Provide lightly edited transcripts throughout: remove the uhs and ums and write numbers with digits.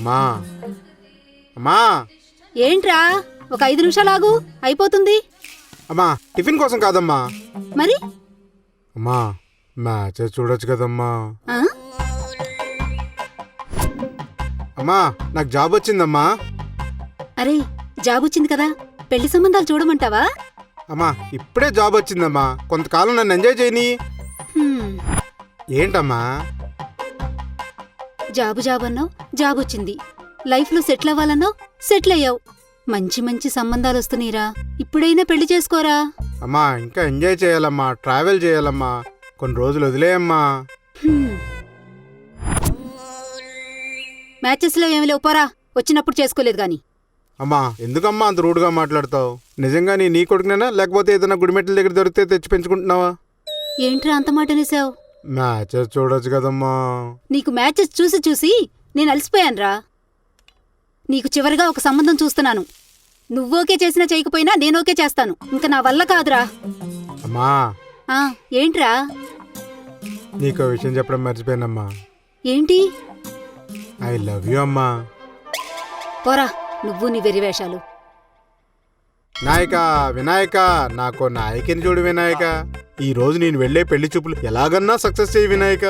అమ్మా అమ్మా ఏంట్రా ఒక 5 నిమిషాలు ఆగు, అయిపోతుంది. అమ్మా టిఫిన్ కోసం కాదమ్మా. మరి అమ్మా మ్యాచెస్ చూడొచ్చు కదమ్మా. ఆ? అమ్మా నాకు జాబ్ వచ్చిందమ్మా. అరే జాబ్ వచ్చింది కదా, పెళ్లి సంబంధాలు చూడమంటావా? అమ్మా ఇప్పుడే జాబ్ వచ్చిందమ్మా, కొంతకాలం నన్ను ఎంజాయ్ చేయని. హ్మ్, ఏంటమ్మా? జాబ్ అన్నావు, జాబ్ వచ్చింది. లైఫ్లో సెటిల్ అవ్వాలన్నావు, సెటిల్ అయ్యావు. మంచి మంచి సంబంధాలు వస్తున్నాయిరా, ఇప్పుడైనా పెళ్లి చేసుకోరా. అమ్మా ఇంకా ఎంజాయ్ చేయాలమ్మా, ట్రావెల్ చేయాలమ్మా, కొన్ని రోజులు వదిలేయమ్మా. హ్మ్. మ్యాచెస్లో ఏమి లేవు, పోరా. వచ్చినప్పుడు చేసుకోలేదు గాని. అమ్మా ఎందుకమ్మా అంత రూడ్గా మాట్లాడతావు? నిజంగా నీ కొడుకునేనా, లేకపోతే ఏదైనా గుడిమెట్ల దగ్గర దొరికితే తెచ్చి పెంచుకుంటున్నావా? ఏంట్రా అంత మాట అనేసావు? మ్యాచెస్ చూడొచ్చు కదమ్మా. నీకు మ్యాచెస్ చూసి చూసి నేను అలసిపోయానురా. నీకు చివరిగా ఒక సంబంధం చూస్తున్నాను. నువ్వోకే చేసినా చేయకపోయినా నేనోకే చేస్తాను. ఇంక నా వల్ల కాదురా. అమ్మా ఆ ఏంట్రా? నీకో విషయం చెప్పడం మర్చిపోయానమ్మా. ఏంటి? ఐ లవ్ యూ అమ్మా. పోరా నువ్వు నీ వెర్రివేషాలు. నాయక వినాయక, నాకు నాయకిని చూడు వినాయక. ఈ రోజు నేను వెళ్ళే పెళ్లి చూపులు ఎలాగన్నా సక్సెస్ చేయి వినాయక.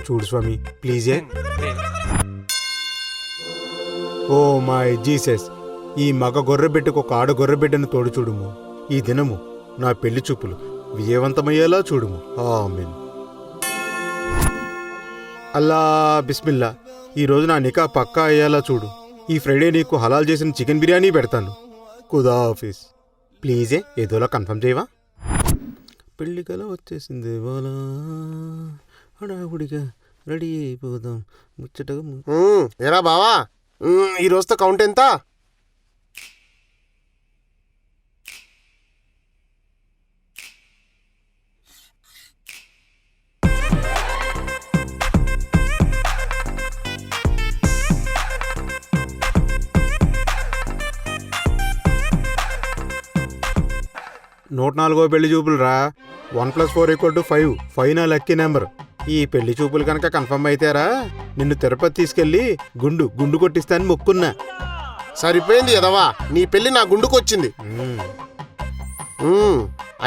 చూడు స్వామి ప్లీజే. ఓ మై జీసస్, ఈ మగ గొర్రెబిడ్డకు ఒక ఆడ గొర్రెబిడ్డను తోడు చూడుము. ఈ దినము నా పెళ్లి చూపులు విజయవంతమయ్యేలా చూడుము. ఆమేన్. అల్లా బిస్మిల్లా. ఈ రోజు నా నికా పక్కా అయ్యేలా చూడు. ఈ ఫ్రైడే నీకు హలాల్ చేసిన చికెన్ బిర్యానీ పెడతాను. ఖుదా ఆఫీస్. ప్లీజే ఏదోలా కన్ఫర్మ్ చేయవా? పెళ్లి కల వచ్చేసింది బాలా, హడావుడిగా రెడీ అయిపోదాం ముచ్చటగా. ఏరా బావా, ఈ రోజుతో కౌంట్ ఎంత? నూట 4వ పెళ్లి చూపులు రా. 1+4 = 5. 5 నా లక్కీ నెంబర్. ఈ పెళ్లి చూపులు కనుక కన్ఫర్మ్ అయితేరా నిన్ను తిరుపతి తీసుకెళ్లి గుండు కొట్టిస్తానని మొక్కున్నా. సరిపోయింది ఎదవా, నీ పెళ్లి నా గుండుకొచ్చింది.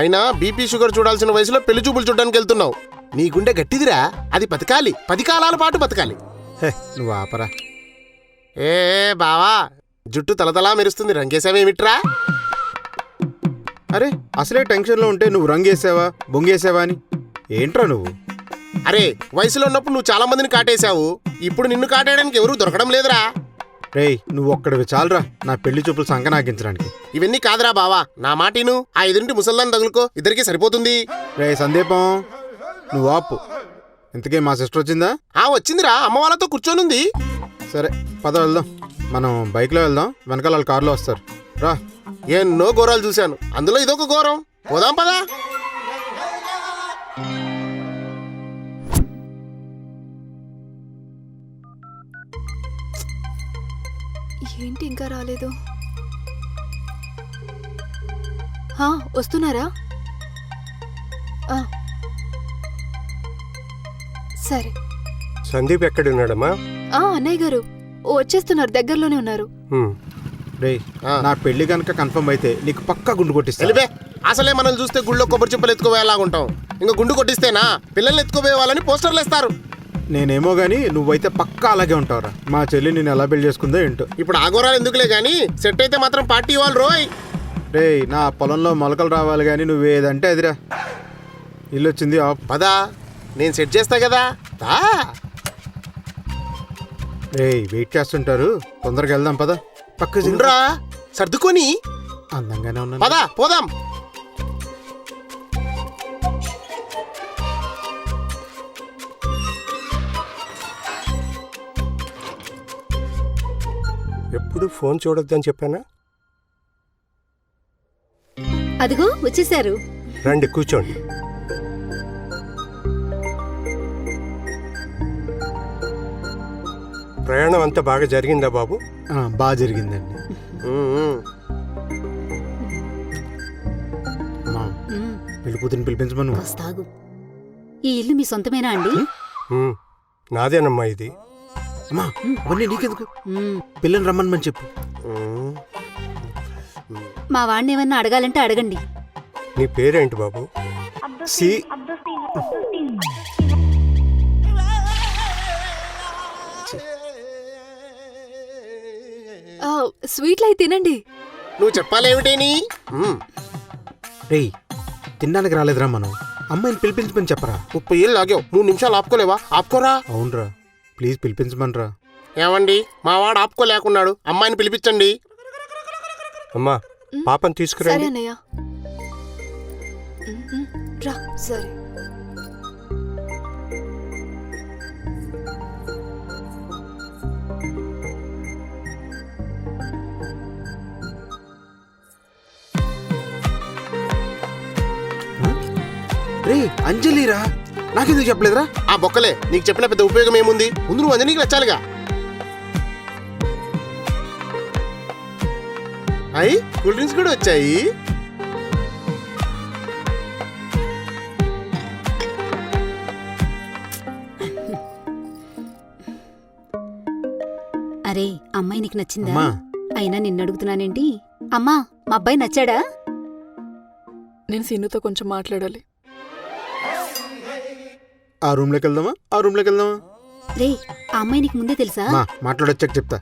అయినా బీపీ షుగర్ చూడాల్సిన వయసులో పెళ్లి చూపులు చూడడానికి వెళ్తున్నావు. నీ గుండె గట్టిదిరా, అది బతకాలి, 10 కాలాల పాటు బతకాలి. నువ్వు ఆపరా. ఏ బావా, జుట్టు తలతలా మెరుస్తుంది, రంగేసావేమిట్రా? అరే అసలే టెన్షన్లో ఉంటే నువ్వు రంగేసావా బొంగేసావా అని ఏంట్రా నువ్వు? అరే వయసులో ఉన్నప్పుడు నువ్వు చాలా మందిని కాటేశావు, ఇప్పుడు నిన్ను కాటేయడానికి ఎవరూ దొరకడం లేదురా. రేయ్ నువ్వు ఒక్కడివి చాలరా నా పెళ్లి చూపులు సంకనాగించడానికి. ఇవన్నీ కాదురా బావా, నా మాటిను. ఆ ఎదురింటి ముసల్దాన్ని తగులుకో, ఇద్దరికి సరిపోతుంది. రే సందీపం నువ్వు ఆపు. ఇంతకే మా సిస్టర్ వచ్చిందా? వచ్చిందిరా, అమ్మ వాళ్ళతో కూర్చోనుంది. సరే పద వెళ్దాం. మనం బైక్లో వెళ్దాం, వెనకాల వాళ్ళు కార్లో వస్తారు. రా. ఎన్నో ఘోరాలు చూశాను, అందులో ఇదొక ఘోరం. పోదాం పదా. ఏంటి ఇంకా రాలేదు? వస్తున్నారా? సరే. సందీప్ ఎక్కడున్నాడమ్మా? అన్నయ్య గారు వచ్చేస్తున్నారు, దగ్గరలోనే ఉన్నారు. రేయ్ నా పెళ్లి కనుక కన్ఫర్మ్ అయితే నీకు పక్కా గుండు కొట్టిస్తా. వెళ్ళిపే, అసలే మనం చూస్తే గుళ్ళో కొబ్బరి చెప్పులు ఎత్తుకోవేలాగుంటాం, ఇంకా గుండు కొట్టిస్తేనా పిల్లల్ని ఎత్తుకోపోయే వాళ్ళని పోస్టర్లు వేస్తారు. నేనేమో గానీ నువ్వైతే పక్కా అలాగే ఉంటావురా. మా చెల్లి నేను ఎలా పెళ్లి చేసుకుందో ఏంటో. ఇప్పుడు ఆగోరాలు ఎందుకులే గానీ సెట్ అయితే మాత్రం పార్టీ ఇవ్వాలి రోయ్. రేయ్ నా పొలంలో మొలకలు రావాలి కానీ నువ్వేదంటే అదిరా. ఇల్లు వచ్చింది పదా, నేను సెట్ చేస్తా కదా. రేయ్ వెయిట్ చేస్తుంటారు, తొందరగా వెళ్దాం పద. పక్కరా సర్దుకొని అందంగానే ఉన్నా పదా పోదాం. ఎప్పుడు ఫోన్ చూడొద్దని చెప్పానా? అదిగో వచ్చేసారు. రండి కూర్చోండి. ప్రయాణం అంతా బాగా జరిగిందా బాబు? బాగా జరిగిందండి. పెళ్లి కూతురిని పిలిపించమను. వస్తాగు. ఈ ఇల్లు మీ సొంతమేనా అండి? ఉమ్, నాదేనమ్మా ఇది. అమ్మా అవన్నీ నీకెందుకు? మ్మ్. పిల్లని రమ్మని చెప్పు. మా వాడిని ఏమన్నా అడగాలంటే అడగండి. నీ పేరేంటి బాబు? సి స్వీట్లు అయి తినండి. నువ్వు చెప్పాలేమిటేని? రేయ్, తినడానికి రాలేదురా మనం. అమ్మాయిని పిలిపించమని చెప్పరా. 30 ఏళ్ళు లాగావు, 3 నిమిషాలు ఆపుకోలేవా? ఆపుకోరా. అవునరా, ప్లీజ్ పిలిపించమనరా. ఏమండి, మా వాడు ఆపుకోలేకున్నాడు, అమ్మాయిని పిలిపించండి. అమ్మా పాపని సరే తీసుకురండి. అన్నయ్య. రా. సరే. రే అంజలిరా, నాకెందుకు చెప్పలేదురా? ఆ బొక్కలే, నీకు చెప్పిన పెద్ద ఉపయోగం ఏముంది? ముందు నువ్వు అంజనీకి నచ్చాలిగా. అయ్యి కూల్ డ్రింక్స్ కూడా వచ్చాయి. అరే, అమ్మాయి నీకు నచ్చిందా? అమ్మా అయినా నిన్ను అడుగుతున్నానేంటి? అమ్మా, మా అబ్బాయి నచ్చాడా? నేను సీనుతో కొంచెం మాట్లాడాలి. ఆ రూమ్లోకి వెళ్దామా? ఆ రూమ్లోకి వెళ్దామా? రే, ఆ అమ్మాయి నీకు ముందే తెలుసా? మా మాట్లాడొచ్చాక చెప్తా.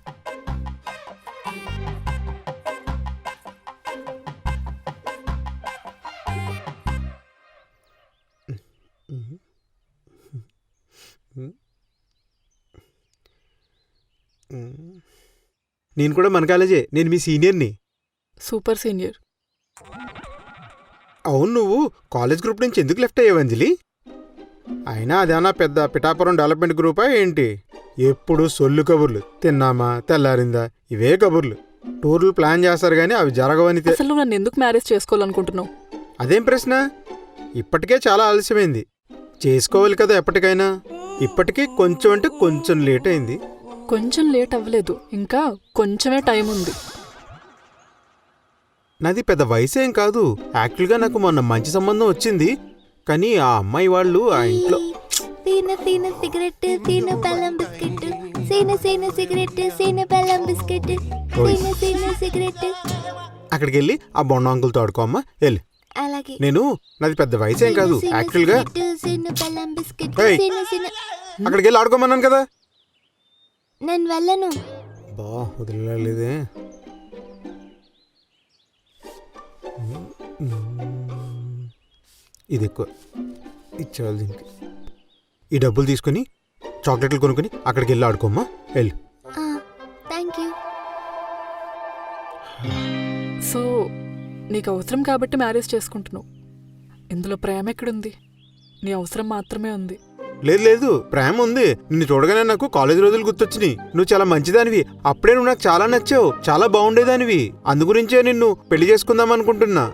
నేను కూడా మన కాలేజే, నేను మీ సీనియర్ని. Super senior. అవును, నువ్వు కాలేజ్ గ్రూప్ నుంచి ఎందుకు లెఫ్ట్ అయ్యావు అంజలి? అయినా అదేనా పెద్ద పిఠాపురం డెవలప్మెంట్ గ్రూపా ఏంటి? ఎప్పుడు సొల్లు కబుర్లు, తిన్నామా తెల్లారిందా, ఇవే కబుర్లు. టూర్లు ప్లాన్ చేస్తారు కానీ అవి జరగవని అసలు నువ్వు నన్ను ఎందుకు మ్యారేజ్ చేసుకోవాలనుకుంటున్నావు? అదేం ప్రశ్న? ఇప్పటికే చాలా ఆలస్యమైంది, చేసుకోవాలి కదా ఎప్పటికైనా. ఇప్పటికీ కొంచెం అంటే కొంచెం లేట్ అయింది. కొంచెం లేట్ అవ్వలేదు, ఇంకా కొంచెమే టైం ఉంది. నాది పెద్ద వయసేం కాదు. యాక్చువల్గా నాకు మొన్న మంచి సంబంధం వచ్చింది, కానీ ఆ అమ్మాయి వాళ్ళు ఆ ఇంట్లో సీన సీన సిగరెట్ సీన బెల్లం బిస్కెట్ సీన సీన సిగరెట్ సీన బెల్లం బిస్కెట్ సీన సీన సిగరెట్. అక్కడికి వెళ్ళి ఆ బొండ అంకుల్తో ఆడుకోమ్మా, వెళ్ళి. అలాగే. నేను నాది పెద్ద వయసేం కాదు యాక్చువల్గా. సీన బెల్లం బిస్కెట్ ఏయ్. సీన సీన. అక్కడికి వెళ్ళి ఆడుకోమన్నాను కదా. నేను వెళ్ళను. బా వదిలేదే. ఇది ఎక్కువ ఇచ్చేవాళ్ళు దీనికి. ఈ డబ్బులు తీసుకుని చాక్లెట్లు కొనుక్కొని అక్కడికి వెళ్ళి ఆడుకోమ్మా, వెళ్ళు. Thank you. సో నీకు అవసరం కాబట్టి మ్యారేజ్ చేసుకుంటున్నావు. ఇందులో ప్రేమ ఎక్కడుంది? నీ అవసరం మాత్రమే ఉంది. లేదు లేదు, ప్రేమ ఉంది. నిన్ను చూడగానే నాకు కాలేజ్ రోజులు గుర్తొచ్చినాయి. నువ్వు చాలా మంచిదానివి. అప్పుడే నువ్వు నాకు చాలా నచ్చావు, చాలా బాగుండేదానివి. అందుగురించే నిన్ను పెళ్లి చేసుకుందాం అనుకుంటున్నా.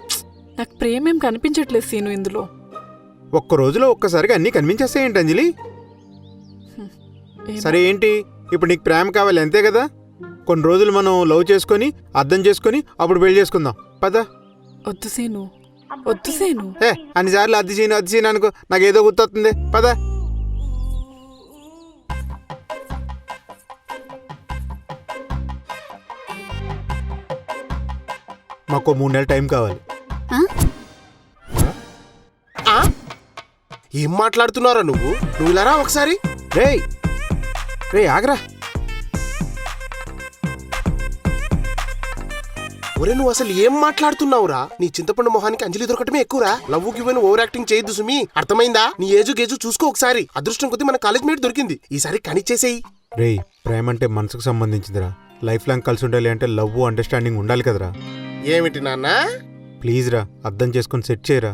నాకు ప్రేమేం కనిపించట్లేదు సీను ఇందులో. ఒక్క రోజులో ఒక్కసారిగా అన్నీ కనిపించేస్తాయేంటి అంజలి? ఏమో. సరే ఏంటి, ఇప్పుడు నీకు ప్రేమ కావాలి అంతే కదా? కొన్ని రోజులు మనం లవ్ చేసుకొని అర్థం చేసుకొని అప్పుడు పెళ్లి చేసుకుందాం, పద. వద్దు సీను, వద్దు సీను. అన్నిసార్లు అద్దె సీను అనుకో, నాకేదో గుర్తొస్తుంది, పద. మాకు 3 నెలలు టైం కావాలి. ఆ? ఆ? ఏం మాట్లాడుతున్నారా నువ్వు? నువ్వు ఇలా రా ఒకసారి. రేయ్ రే ఆగరా. ఒరే, నువ్వు అసలు ఏం మాట్లాడుతున్నావురా? నీ చింతపండు మొహానికి అంజలి దొరకటమే ఎక్కువరా. లవ్ గివ్వని ఓవర్ యాక్టింగ్ చేయొద్దు సుమి, అర్థమైందా? నీ ఏజు గేజు చూసుకో ఒకసారి. అదృష్టం కొద్దీ మన కాలేజ్ మేట్ దొరికింది, ఈసారి కనిచ్చేసేయి. రేయ్, ప్రేమ అంటే మనసుకు సంబంధించిందిరా. లైఫ్ లాంగ్ కలిసి ఉండాలి అంటే లవ్ అండర్స్టాండింగ్ ఉండాలి కదరా. ఏమిటి నాన్న? ప్లీజ్ రా, అర్థం చేసుకొని సెట్ చేయరా.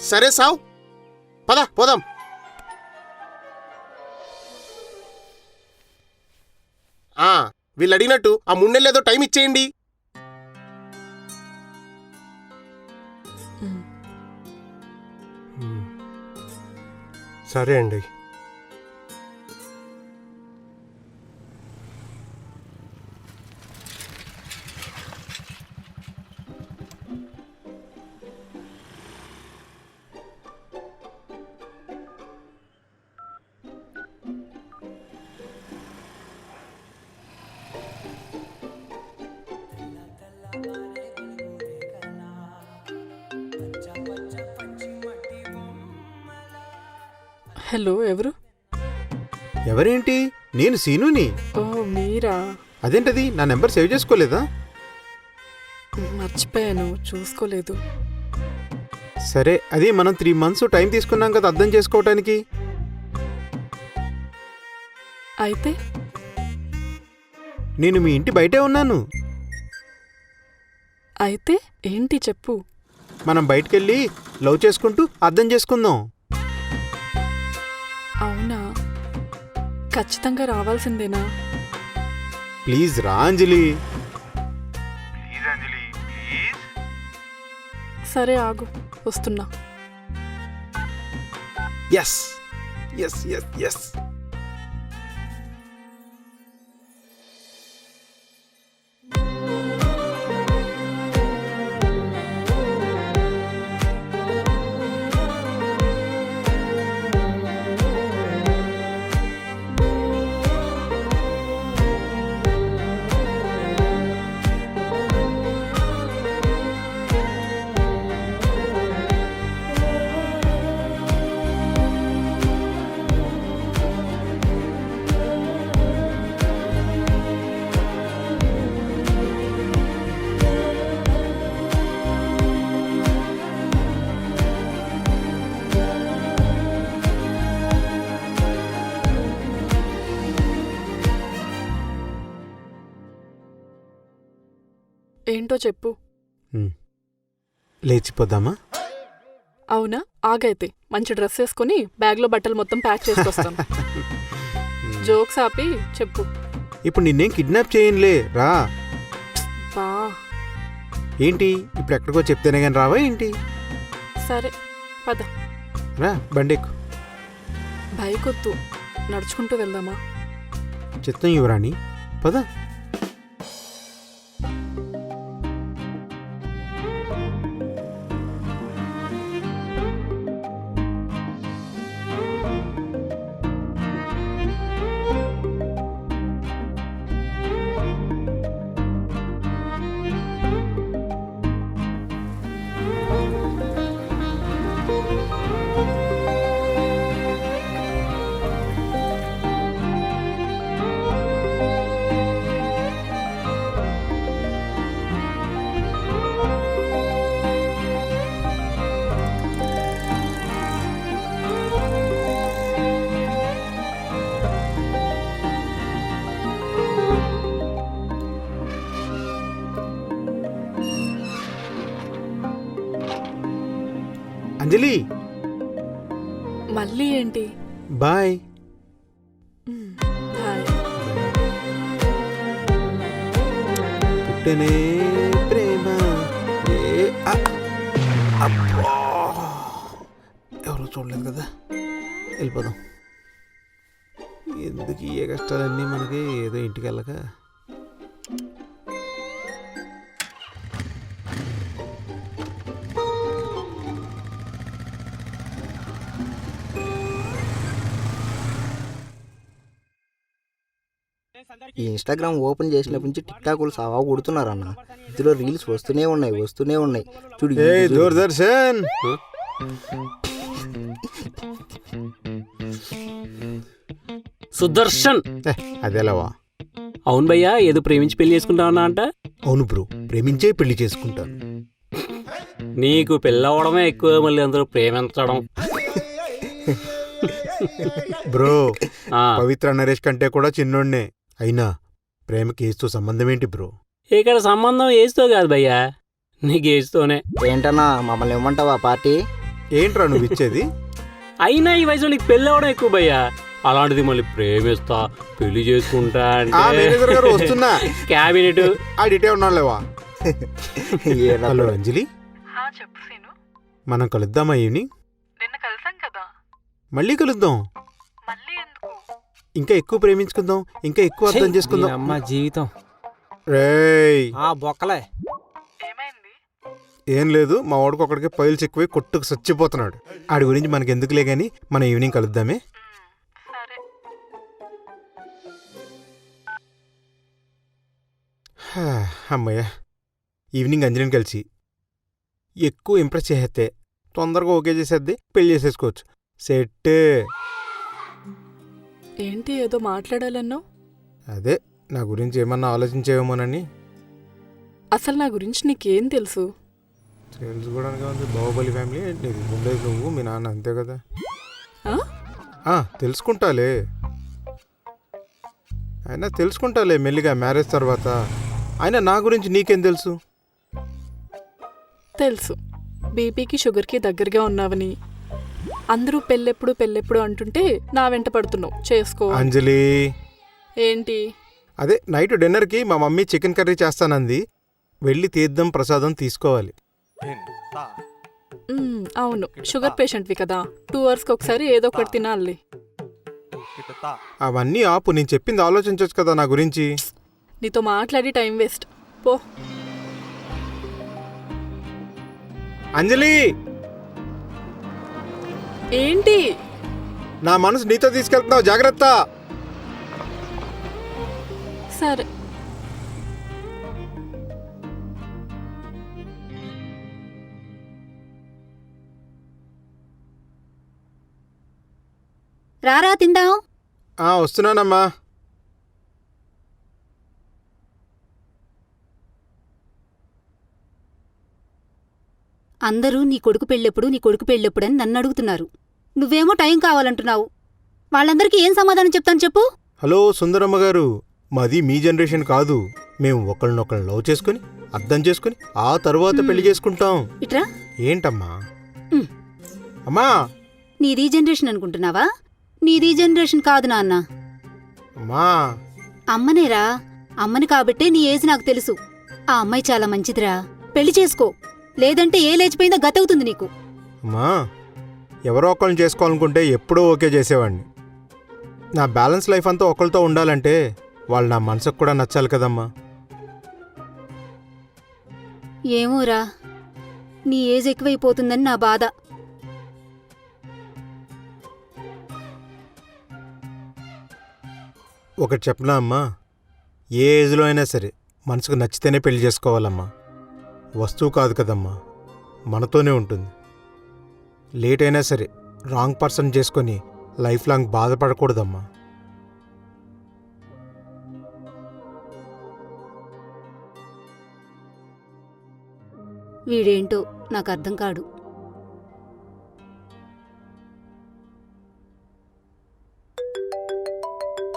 సరే సావ్, పద పోదాం. వీళ్ళు అడిగినట్టు ఆ 3 నెలలు ఏదో టైం ఇచ్చేయండి. సరే అండి. హలో ఎవరు? ఎవరేంటి? నేను సీనుని. ఓ మీరా? అదేంటది, నా నెంబర్ సేవ్ చేసుకోలేదా? మర్చిపోయాను, చూసుకోలేదు. సరే, అది మనం 3 months టైం తీసుకున్నాం కదా అర్థం చేసుకోవటానికి. అయితే నేను మీ ఇంటి బయటే ఉన్నాను. అయితే ఏంటి చెప్పు. మనం బయటికెళ్ళి లవ్ చేసుకుంటూ అర్థం చేసుకుందాం. అవునా? ఖచ్చితంగా రావాల్సిందేనా? ప్లీజ్ రా అంజలి. సరే ఆగు, వస్తున్నా. Yes yes yes yes. ఏంటో చెప్పు. లేచిపోదామా? అవునా? ఆగైతే మంచి డ్రెస్ వేసుకుని బ్యాగ్లో బట్టలు మొత్తం ప్యాక్ చేసుకొస్తాను. జోక్స్ ఆపి చెప్పు. ఇప్పుడు నిన్నేం కిడ్నాప్ చేయనులే, రా. బా ఏంటి ఇప్పుడు ఎక్కడికో చెప్తేనే కానీ రావా ఏంటి? సరే పద. రా బండెక్కు. బైక్ వద్దు, నడుచుకుంటూ వెళ్దామా? చిత్తం యువరాణి, పద. అంజలి, మళ్ళీ ఏంటి? బాయ్. బాయ్. పుట్టనే ప్రేమ అబ్బా, ఎవరో చూడలేదు కదా, వెళ్ళిపోదాం. ఎందుకు ఏ కష్టాలన్నీ మనకి, ఏదో ఇంటికి వెళ్ళక. ఈ ఇన్స్టాగ్రామ్ ఓపెన్ చేసినప్పటి నుంచి టిక్ టాక్లు సావా కొడుతున్నారన్న. ఇందులో రీల్స్ వస్తూనే ఉన్నాయి. చూడు ఏ దూరదర్శన్, సుదర్శన్. అదేలావా? అవును భయ్యా, ఏదో ప్రేమించి పెళ్లి చేసుకుంటావన్నా అంట. అవును బ్రో, ప్రేమించే పెళ్లి చేసుకుంటాను. నీకు పెళ్ళవడమే ఎక్కువ, మళ్ళీ అందరూ ప్రేమించడం. బ్రో, ఆ, పవిత్ర నరేష్ కంటే కూడా చిన్నోడ్నే. అయినా ప్రేమకి ఏజ్తో సంబంధం ఏంటి బ్రో? ఇక్కడ సంబంధం ఏజ్తో కాదు భయ్యా, నీకు ఏజ్తోనే. ఏంటన్నా మమ్మల్ని ఇవ్వమంటావా పార్టీ? ఏంట్రా నువ్వు ఇచ్చేది? అయినా ఈ వయసులో నీకు పెళ్ళవడం ఎక్కువ భయ్యా. అలాంటిది మళ్ళీ ప్రేమిస్తా పెళ్లి చేసుకుంటా ఆ మేనేజర్ గారు వస్తున్నా. క్యాబినెట్ ఆడిటే ఉన్నాలేవా? హలో అంజలి, చెప్పు సీను. మనం కలుద్దామా ఈవినింగ్? నిన్న కలిసాం కదా, మళ్ళీ కలుద్దాం. మళ్ళీ ఎందుకు? ఇంకా ఎక్కువ ప్రేమించుకుందాం, ఇంకా ఎక్కువ అర్థం చేసుకుందాం. అమ్మ జీవితం రేయ్, బొక్కలే. ఏమైంది? ఏం లేదు, మా వాడికి ఒకడికి పైల్స్ ఎక్కువై కొట్టుకు చచ్చిపోతున్నాడు. ఆడి గురించి మనకి ఎందుకులే గాని మనం ఈవినింగ్ కలుద్దామే. సరే. అమ్మయ్య, ఈవినింగ్ అంజలిని కలిసి ఎక్కువ ఇంప్రెస్ చేసేస్తే తొందరగా ఓకే చేసేద్ది, పెళ్లి చేసేసుకోవచ్చు. సెట్. ఏంటి ఏదో మాట్లాడాలన్నావు? అదే నా గురించి ఏమన్నా ఆలోచించేవేమోనని. అసలు నా గురించి నీకేం తెలుసు? తెలుసుకోవడానికి ఉంది. బాహుబలి ఫ్యామిలీ నీకు ఉండేది నువ్వు మీ నాన్న అంతే కదా. ఆ? తెలుసుకుంటాలే, అయినా తెలుసుకుంటాలే మెల్లిగా మ్యారేజ్ తర్వాత. అయినా నా గురించి నీకేం తెలుసు? తెలుసు, బీపీకి షుగర్కి దగ్గరగా ఉన్నావని. అందరూ పెళ్ళెప్పుడు పెళ్ళెప్పుడు అంటుంటే నా వెంట పడుతున్నావు. చేసుకో. అంజలి, ఏంటి? అదే నైట్ డిన్నర్కి మా మమ్మీ చికెన్ కర్రీ చేస్తానంది. వెళ్ళి తీర్థం ప్రసాదం తీసుకోవాలి. అవును, షుగర్ పేషెంట్వి కదా, 2 అవర్స్కి ఒకసారి ఏదో ఒకటి తినాలి. అవన్నీ ఆపు, నేను చెప్పింది ఆలోచించవచ్చు కదా నా గురించి. నీతో మాట్లాడి టైం వేస్ట్. పో. అంజలి, ఏంటి? నా మనసు నీతో తీసుకెళ్తున్నావు, జాగ్రత్త. సరే. రారా తిందాం. వస్తున్నానమ్మా. అందరూ నీ కొడుకు పెళ్ళెప్పుడు అని నన్ను అడుగుతున్నారు. నువ్వేమో టైం కావాలంటున్నావు. వాళ్ళందరికీ ఏం సమాధానం చెప్తాను చెప్పు? హలో సుందరమ్మ గారు, మాది మీ జనరేషన్ కాదు. మేము ఒకళ్ళనొకళ్ళని లవ్ చేసుకుని అర్థం చేసుకుని ఆ తర్వాత పెళ్లి చేసుకుంటాం. ఇట్రా. ఏంటమ్మా? అమ్మా. నీది జనరేషన్ అనుకుంటున్నావా? నీది జనరేషన్ కాదు నాన్న. అమ్మా. అమ్మనేరా, అమ్మని కాబట్టే నీ ఏజ్ నాకు తెలుసు. ఆ అమ్మాయి చాలా మంచిదిరా, పెళ్లి చేసుకో. లేదంటే ఏ లేచిపోయిందో గతవుతుంది నీకు. అమ్మా, ఎవరో ఒకళ్ళని చేసుకోవాలనుకుంటే ఎప్పుడో ఓకే చేసేవాడిని. నా బ్యాలెన్స్ లైఫ్ అంతా ఒకరితో ఉండాలంటే వాళ్ళు నా మనసుకు కూడా నచ్చాలి కదమ్మా. ఏమోరా, నీ ఏజ్ ఎక్కువైపోతుందని నా బాధ. ఒకటి చెప్పనా అమ్మా, ఏ ఏజ్లో అయినా సరే మనసుకు నచ్చితేనే పెళ్లి చేసుకోవాలమ్మా. వస్తువు కాదు కదమ్మా, మనతోనే ఉంటుంది. లేట్ అయినా సరే రాంగ్ పర్సన్ చేసుకొని లైఫ్ లాంగ్ బాధపడకూడదమ్మా. వీడేంటో నాకు అర్థం కాడు.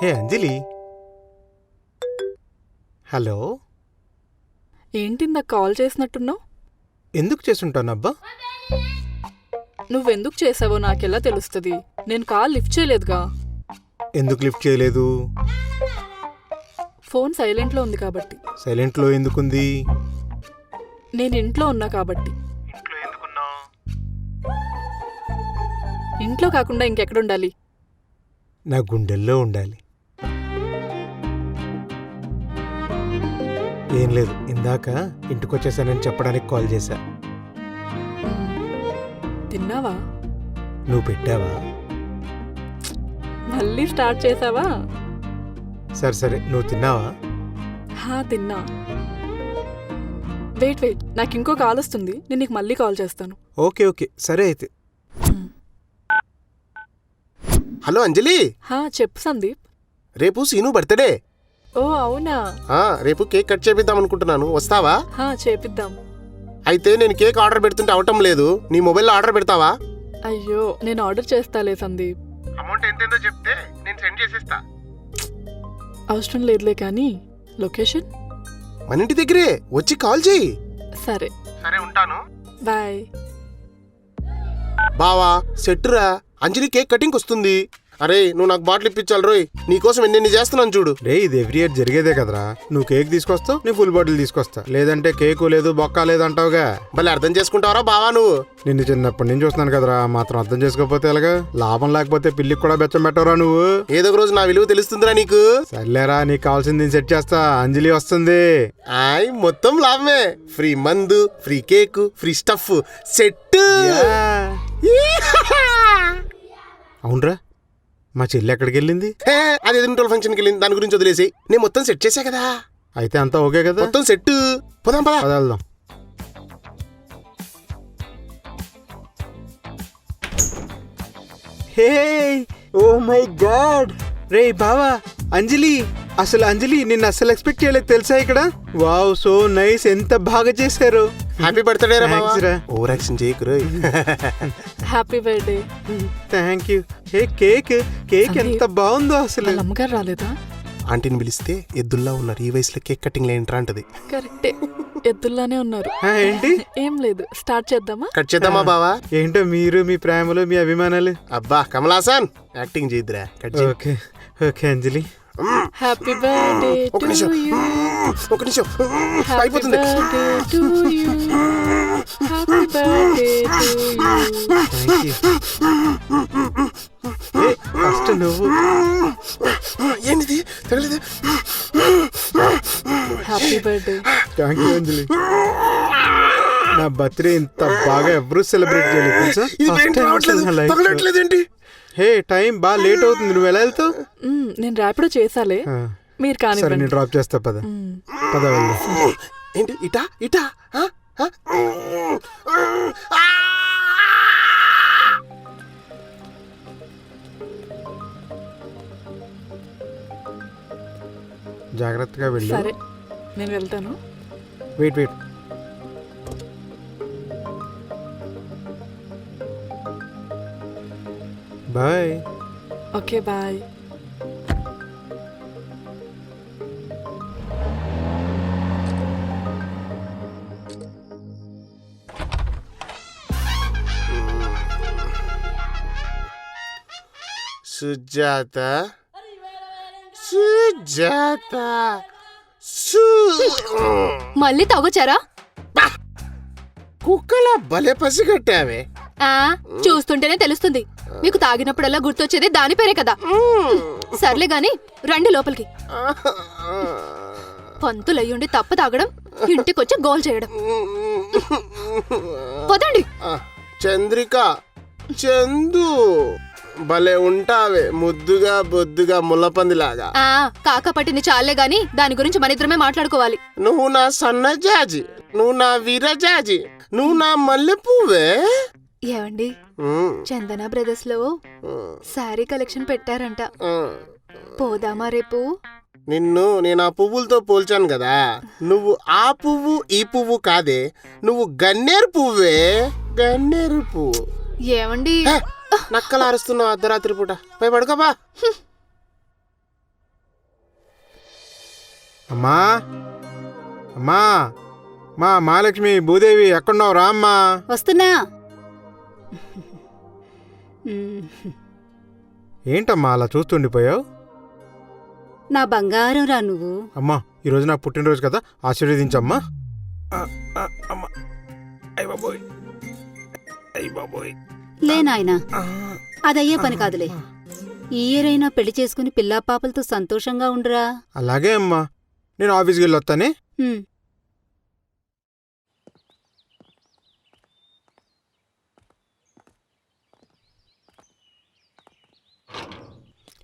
హే అంజలి. హలో. ఏంటి ఇందాక కాల్ చేసినట్టున్నావు? ఎందుకు చేసుంటానబ్బా? నువ్వెందుకు చేసావో నాకెలా తెలుస్తుంది? నేను కాల్ లిఫ్ట్ చేయలేదుగా. ఎందుకు లిఫ్ట్ చేయలేదు? ఫోన్ సైలెంట్లో ఉంది కాబట్టి. సైలెంట్లో ఎందుకుంది? నేను ఇంట్లో ఉన్నా కాబట్టి. ఇంట్లో కాకుండా ఇంకెక్కడుండాలి? నా గుండెల్లో ఉండాలి. ఏం లేదు, ఇందాక ఇంటికొచ్చేసానని చెప్పడానికి కాల్ చేశా. తిన్నావా? నువ్వు పెట్టావా? మళ్ళీ స్టార్ట్ చేసావా? సరే సరే, నువ్వు తిన్నావా? తిన్నా. వెయిట్, నాకు ఇంకో కాల్ వస్తుంది, నేను నీకు మళ్ళీ కాల్ చేస్తాను. ఓకే ఓకే, సరే అయితే. హలో అంజలి. చెప్పు సందీప్. రేపు సీను బర్త్డే. ఓ అవునా? రేపు కేక్ కట్ చేపిద్దాం అనుకుంటున్నాను, వస్తావా? చేపిద్దాం. అయితే నేను కేక్ ఆర్డర్ పెడుతుంటే అవటం లేదు, నీ మొబైల్లో ఆర్డర్ పెడతావా? అయ్యో, నేను ఆర్డర్ చేస్తాలే సందీప్. అమౌంట్ ఎంతేందో చెప్తే నేను సెండ్ చేసేస్తా. అవసరం లేదులే కానీ లొకేషన్ మన ఇంటి దగ్గరే, వచ్చి కాల్ చేయి. సరే సరే, ఉంటాను. బాయ్. బావా సెట్టురా, అంజలి కేక్ కటింగ్ వస్తుంది. అరే నువ్వు నాకు బాటిల్ ఇప్పించాలి రోయ్, నీకోసం ఎన్ని చేస్తున్నాను చూడు. రే, ఇది ఎవ్రీ ఇయర్ జరిగేదే కదరా. నువ్వు కేక్ తీసుకొస్తావు, నేను ఫుల్ బాటిల్ తీసుకొస్తా. లేదంటే కేకు లేదు బొక్క లేదంటావుగా. భలే అర్థం చేసుకుంటావరా బావా నువ్వు. నిన్ను చిన్నప్పటి నుంచి చూస్తున్నాను కదరా, మాత్రం అర్థం చేసుకోకపోతే ఎలాగా? లాభం లేకపోతే పిల్లికి కూడా బెచ్చం పెట్టవరా నువ్వు. ఏదో ఒక రోజు నా విలువ తెలుస్తుందిరా నీకు. సర్లేరా, నీకు కావాల్సింది సెట్ చేస్తా. అంజలి వస్తుంది. మొత్తం లాభమే. ఫ్రీ మందు, free cake, free stuff, set. అవునరా, మా చెల్లి ఎక్కడికి వెళ్ళింది? అది ఎదురింటోళ్ళ ఫంక్షన్కి వెళ్ళింది, దాని గురించి వదిలేసి. నేను మొత్తం సెట్ చేశా కదా. అయితే అంతా ఓకే కదా? మొత్తం సెట్. పోదాం పదా. వెళ్దాం. హే ఓ మై గాడ్ రే బావా అంజలి అసలు అంజలి నిన్ను అసలు ఎక్స్పెక్ట్ చేయలేదు తెలుసా ఇక్కడ వావ్ సో నైస్ ఎంత బాగా చేశారు హ్యాపీ బర్త్డే రా Thanks రా. ఓవర్ యాక్షన్ చేయకురు happy birthday. Thank you hey cake cake Sandeep, ఎంత బాగుందో అసలు వాళ్ళ అమ్మగారు రాలేదా? ఆంటీని పిలిస్తే ఎద్దుల్లా ఉన్నారు ఈ వయసులో కేక్ కటింగ్ లేంట్రా అంటది. కరెక్టే, ఎద్దుల్లానే ఉన్నారు. ఏంటి ఏం లేదు, స్టార్ట్ చేద్దామా? కట్ చేద్దామా బావా? ఏంటో మీరు మీ ప్రేమలు మీ అభిమానాలు అబ్బా కమలాసన్ యాక్టింగ్ చేయద్దురా కట్ చేయి. Okay okay Anjali happy birthday ఒక టు నిమిషం యూ. ఒక నిమిషం హ్యాపీ అయిపోతుంది. Birthday to you. Happy birthday to you. Thank you first నువ్వు ఏంటిది తగలేదు? Happy birthday. Thank you Anjali నా బర్త్డే ఇంత బాగా ఎవరు సెలబ్రేట్ చేయలేదు తెలుసా ఇది First పెయింట్ time రావట్లేదు అసలు నా life లో. తగలట్లేదు ఏంటి? హే టైం బాగా లేట్ అవుతుంది నువ్వు ఎలా వెళ్తావు నేను ర్యాపిడో చేసాలే, మీరు సరే కానివ్వండి. నేను డ్రాప్ చేస్తా పద పద వెళ్దాం ఏంటి ఇటా ఇటా ఆ? ఆ? ఆ! జాగ్రత్తగా వెళ్ళు సరే, నేను వెళ్తాను. Wait wait bye okay bye. Sujatha Sujatha మళ్ళీ తాగొచ్చారా? కుక్కల భలే పసిగట్టావే. చూస్తుంటేనే తెలుస్తుంది, మీకు తాగినప్పుడల్లా గుర్తొచ్చేది దాని పేరే కదా. సర్లే గాని రండి లోపలికి. పంతులయ్యుండి తప్ప తాగడం, ఇంటికొచ్చి గోల్ చేయడం. పోతండి. చంద్రిక చందు భలే ఉంటావే ముద్దుగా బొద్దుగా ముల్లపందిలాగా. కాక పట్టింది చాలే గాని దాని గురించి మన ఇద్దరమే మాట్లాడుకోవాలి. నువ్వు నా సన్నజాజి, నువ్వు నా వీరజాజి, నువ్వు నా మల్లె పువ్వే. ఏవండి, చందన బ్రదర్స్ లో శారీ కలెక్షన్ పెట్టారంట, పోదామా రేపు? నిన్ను నేను ఆ పువ్వులతో పోల్చాను కదా, నువ్వు ఆ పువ్వు ఈ పువ్వు కాదే, నువ్వు గన్నేరు పువ్వే, గన్నేరు పువ్వు. ఏవండి, నక్కలు అరుస్తున్నావు అర్ధరాత్రి పూట, పై పడుకోబా. అమ్మా అమ్మా మా మహాలక్ష్మి భూదేవి ఎక్కడున్నావు రా అమ్మా వస్తున్నా. ఏంటమ్మా అలా చూస్తుండిపోయావు నా బంగారం రా నువ్వు. అమ్మా ఈరోజు నా పుట్టినరోజు కదా ఆశీర్వదించమ్మా లే నాయనా, అదయ్యే పని కాదులే. ఈ ఇయర్ అయినా పెళ్లి చేసుకుని పిల్లా పాపలతో సంతోషంగా ఉండురా. అలాగే అమ్మా నేను ఆఫీస్కి వెళ్ళొస్తానే హ్మ్.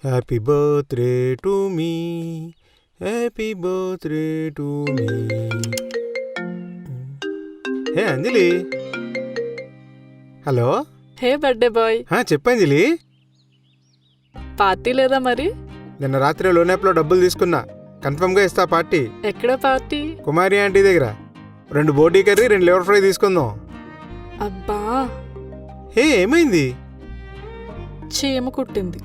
Happy birthday to me happy birthday to me hey Anjali hello hey birthday boy, చెప్పు అంజలి పార్టీ లేదా మరి? నిన్న రాత్రి లోన్ యాప్లో డబ్బులు తీసుకున్నా, కన్ఫర్మ్గా ఇస్తా పార్టీ. ఎక్కడ పార్టీ? కుమారి ఆంటీ దగ్గర 2 బోటీ కర్రీ 2 లివర్ ఫ్రై తీసుకుందాం. అబ్బా, హే ఏమైంది? చీమ కుట్టింది.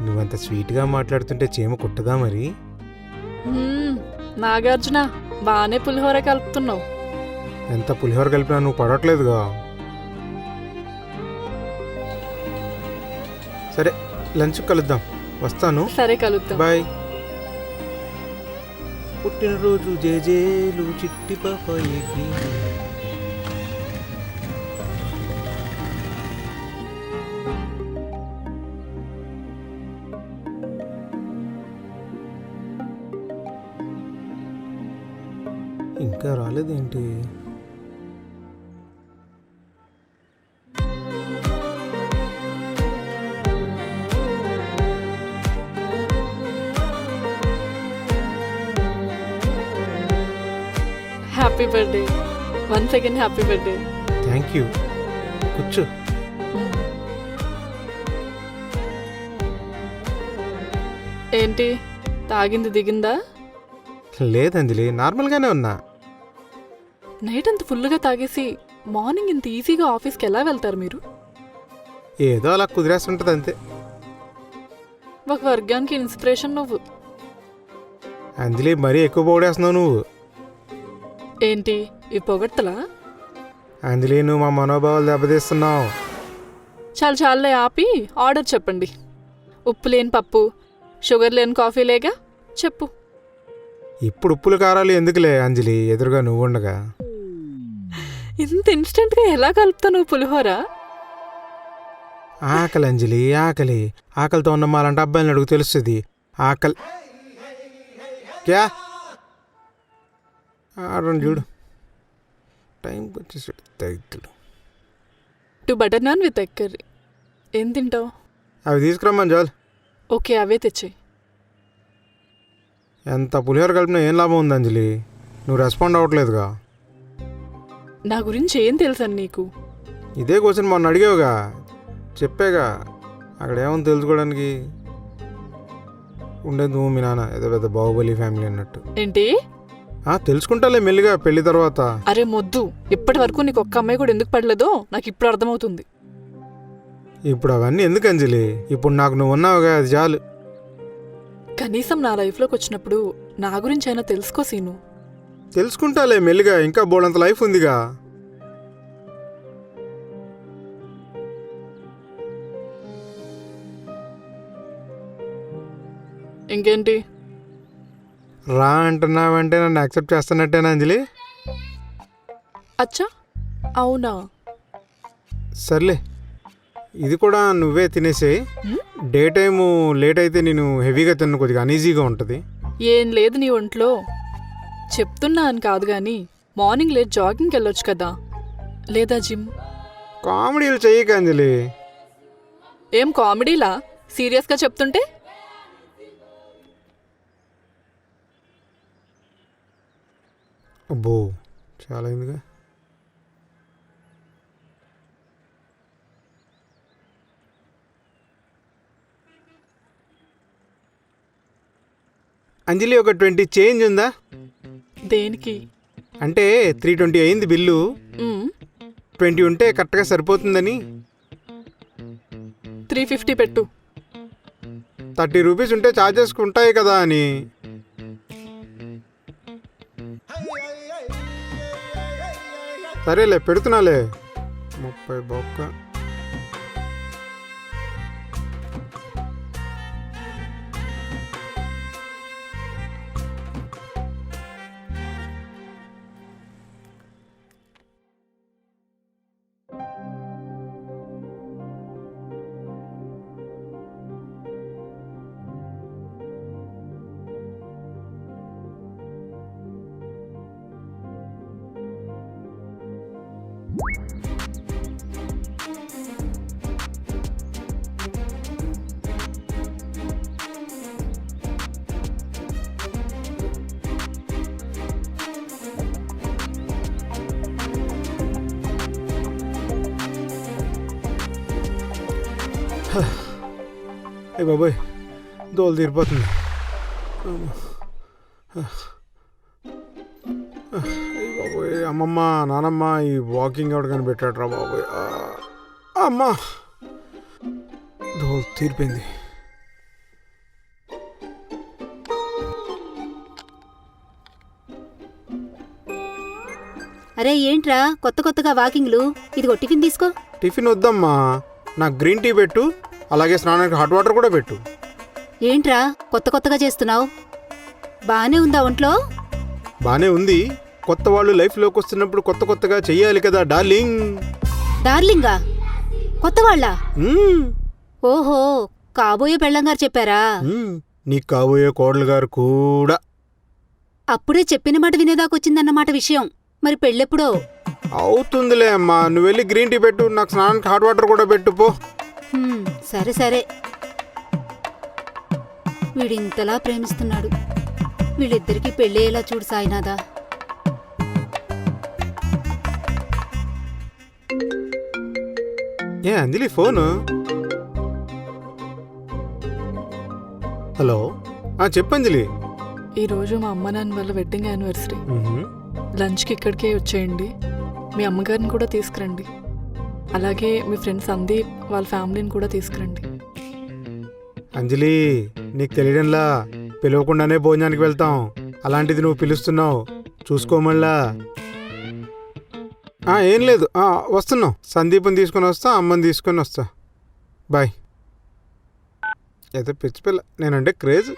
నువ్వంత స్వీట్గా మాట్లాడుతుంటే చీమ కుట్టదా మరి? నాగార్జున, బానే పులిహోర కలుపుతున్నావు. ఎంత పులిహోర కలిపినా నువ్వు పడట్లేదుగా. సరే లంచ్ కలుద్దాం, వస్తాను. సరే కలుద్దాం. బాయ్. పుట్టినరోజు జేజేలు చిట్టి పాపాయికి. ఇంకా రాలేదేంటి? Happy birthday, once again happy birthday. Thank you. కూర్చో. ఏంటి తాగింది దిగిందా? లేదు అంజలి, నార్మల్గానే ఉన్నా. నైట్ అంత ఫుల్గా తాగేసి మార్నింగ్ ఇంత ఈజీగా ఆఫీస్కి ఎలా వెళ్తారు మీరు? ఏదో అలా కుదిరేస్తుంటది అంతే. ఒక వర్గానికి ఇన్స్పిరేషన్ నువ్వు. అంజలి మరీ ఎక్కువ పొగడేస్తున్నావు నువ్వు. ఏంటి ఈ పొగడ్తలా? అంజలి నువ్వు మా మనోభావాలు దెబ్బతీస్తున్నావు. చాలు చాలులే ఆపి ఆర్డర్ చెప్పండి. ఉప్పు లేని పప్పు, షుగర్ లేని కాఫీ లేగా చెప్పు. ఇప్పుడు ఉప్పులు కారాలు ఎందుకులే అంజలి, ఎదురుగా నువ్వు ఉండగా. ఇంత ఇన్స్టెంట్గా ఎలా కలుపుతావు నువ్వు పులిహోర? ఆకలి అంజలి, ఆకలి. ఆకలితో ఉన్న మాలంటే అబ్బాయిని అడుగు తెలుస్తుంది. ఆకలి క్యా ఆడండి చూడు, టైంకి వచ్చేసాడు దైత్యుడు. 2 butter non with egg curry. ఏం తింటావు? అవి తీసుకురమ్మని చాలు. ఓకే అవే తెచ్చేయి. ఎంత పులిహోర కలిపినా ఏం లాభం ఉంది అంజలి, నువ్వు రెస్పాండ్ అవ్వట్లేదుగా. నా గురించి ఏం తెలుసని నీకు? ఇదే క్వశ్చన్ మొన్న అడిగావుగా, చెప్పాగా. అక్కడ ఏముంది తెలుసుకోవడానికి? ఉండేది నువ్వు మీ నాన్న, ఏదో పెద్ద బాహుబలి ఫ్యామిలీ అన్నట్టు. ఏంటి? తెలుసుకుంటాలే మెల్లిగా పెళ్లి తర్వాత. అరే మొద్దు, ఇప్పటి వరకు నీకు ఒక్క అమ్మాయి కూడా ఎందుకు పడలేదో నాకు ఇప్పుడు అర్థమవుతుంది. ఇప్పుడు అవన్నీ ఎందుకు అంజలి, ఇప్పుడు నాకు నువ్వు ఉన్నావుగా, అది చాలు. కనీసం నా లైఫ్లోకి వచ్చినప్పుడు నా గురించి అయినా తెలుసుకో సీను. తెలుసుకుంటాలే మెల్లిగా, ఇంకా బోడంత లైఫ్ ఉందిగా. ఇంకేంటి? రా అంటున్నావంటే నన్ను యాక్సెప్ట్ చేస్తున్నట్టేనా అంజలి? అచ్చా అవునా? సర్లే, ఇది కూడా నువ్వే తినేసే. డే టైము లేట్ అయితే నేను హెవీగా తిన్న కొద్దిగా అనీజీగా ఉంటుంది. ఏం లేదు నీ ఒంట్లో. చెప్తున్నా అని కాదు కానీ మార్నింగ్ లేట్ జాగింగ్కి వెళ్ళొచ్చు కదా, లేదా జిమ్. కామెడీలు చెయ్యక అంజలి. ఏం కామెడీలా? సీరియస్గా చెప్తుంటే? అబ్బో చాలా అయిందిగా. అంజలి ఒక 20 చేంజ్ ఉందా? దేనికి? అంటే 320 అయింది బిల్లు, 20 ఉంటే కరెక్ట్గా సరిపోతుందని. 350 పెట్టు. 30 రూపీస్ ఉంటే ఛార్జెస్ ఉంటాయి కదా అని. సరేలే పెడుతున్నాలే. 30 బొక్క. ఏ బాబోయ్, దోలు తీరిపోతుంది. బాబోయ్, అమ్మమ్మ నానమ్మ ఈ వాకింగ్ అవుట్ కానీ పెట్టాడు రా బాబోయ్. అమ్మా, దోలు తీరిపోయింది. అరే ఏంట్రా కొత్త కొత్తగా వాకింగ్లు? ఇదిగో టిఫిన్ తీసుకో. టిఫిన్ వద్దమ్మా, నాకు గ్రీన్ టీ పెట్టు, అలాగే స్నానానికి హాట్ వాటర్ కూడా పెట్టు. ఏంట్రా కొత్త కొత్తగా చేస్తున్నావు? బానే ఉందా ఒంట్లో? బానే ఉంది. కొత్త వాళ్ళు లైఫ్లోకి వస్తున్నప్పుడు కొత్త కొత్తగా చెయ్యాలి కదా డార్లింగ్. డార్లింగా? కొత్త వాళ్ళ? మ్మ్. ఓహో, కాబోయే పెళ్ళంగారు చెప్పారా? నీకు కాబోయే కోడలు గారు కూడా. అప్పుడే చెప్పిన మాట వినేదాకొచ్చిందన్నమాట విషయం. మరి పెళ్ళెప్పుడో? అవుతుందిలే అమ్మా, నువ్వు వెళ్ళి గ్రీన్ టీ పెట్టు, నాకు స్నానానికి హాట్ వాటర్ కూడా పెట్టు పో. సరే సరే. వీడింతలా ప్రేమిస్తున్నాడు, వీళ్ళిద్దరికీ పెళ్ళేలా చూడు సాయినాథా. ఏ అంజలి ఫోను? హలో చెప్పు అంజలి. ఈరోజు మా అమ్మ నాన్న వాళ్ళ వెడ్డింగ్ యానివర్సరీ. మ్హూ. లంచ్కి ఇక్కడికే వచ్చేయండి. మీ అమ్మగారిని కూడా తీసుకురండి. అలాగే మీ ఫ్రెండ్ సందీప్ వాళ్ళ ఫ్యామిలీని కూడా తీసుకురండి. అంజలి, నీకు తెలియడంలా పిలవకుండానే భోజనానికి వెళ్తాం. అలాంటిది నువ్వు పిలుస్తున్నావు, చూసుకోమళ్ళా. ఏం లేదు, వస్తున్నావు. సందీప్ని తీసుకొని వస్తా, అమ్మని తీసుకొని వస్తా. బాయ్. అయితే పిచ్చి పిల్ల, నేనంటే క్రేజ్.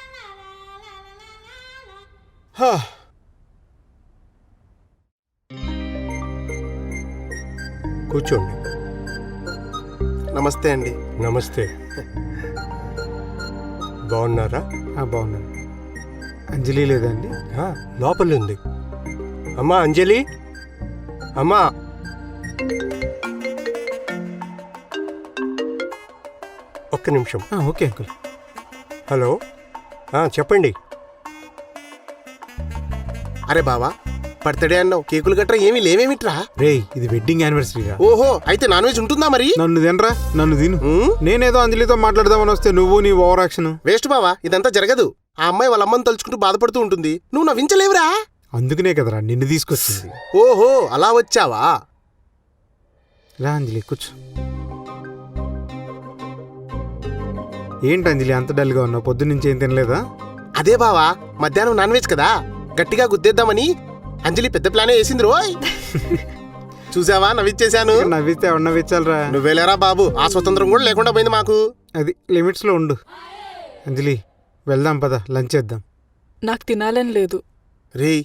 కూర్చోండి. నమస్తే అండి. నమస్తే. బాగున్నారా? బాగున్నాను. అంజలి లేదండి? లోపల ఉంది. అమ్మా అంజలి, అమ్మా. ఒక్క నిమిషం. Okay uncle. హలో, చెప్పండి. అరే బావా, బర్త్డే అన్నావు, కేకులు గట్రా ఏమీ లేవేమిట్రా? రేయ్, ఇది వెడ్డింగ్ యానివర్సరీరా. ఓహో, అయితే నాన్ వెజ్ ఉంటుందా మరి? నన్ను తినరా, నన్ను తిను. నేనేదో అంజలితో మాట్లాడదామని వస్తే నువ్వు నీ ఓవర్ యాక్షన్. వేస్ట్ బావా, ఇదంతా జరగదు. ఆ అమ్మాయి వాళ్ళ అమ్మని తలుచుకుంటూ బాధపడుతూ ఉంటుంది, నువ్వు నవ్వించలేవురా. అందుకనే కదరా నిన్ను తీసుకొచ్చింది. ఓహో, అలా వచ్చావా? రా అంజలి, కూర్చో. ఏంటి అంజలి అంత డల్గా ఉన్నావు? పొద్దున్నుంచి ఏం తినలేదా? అదే బావా, మధ్యాహ్నం నాన్ వెజ్ కదా, గట్టిగా గుద్దేద్దామని అంజలి పెద్ద ప్లానే వేసింది రోయ్. చూసావా, నవ్విచ్చేశాను. నవ్విస్తే ఎవరు నవ్వించాలరా? నువ్వేలేరా బాబు, ఆ స్వతంత్రం కూడా లేకుండా పోయింది మాకు. అది లిమిట్స్లో ఉండు. అంజలి, వెళ్దాం పద, లంచ్ చేద్దాం. నాకు తినాలని లేదు. రేయ్,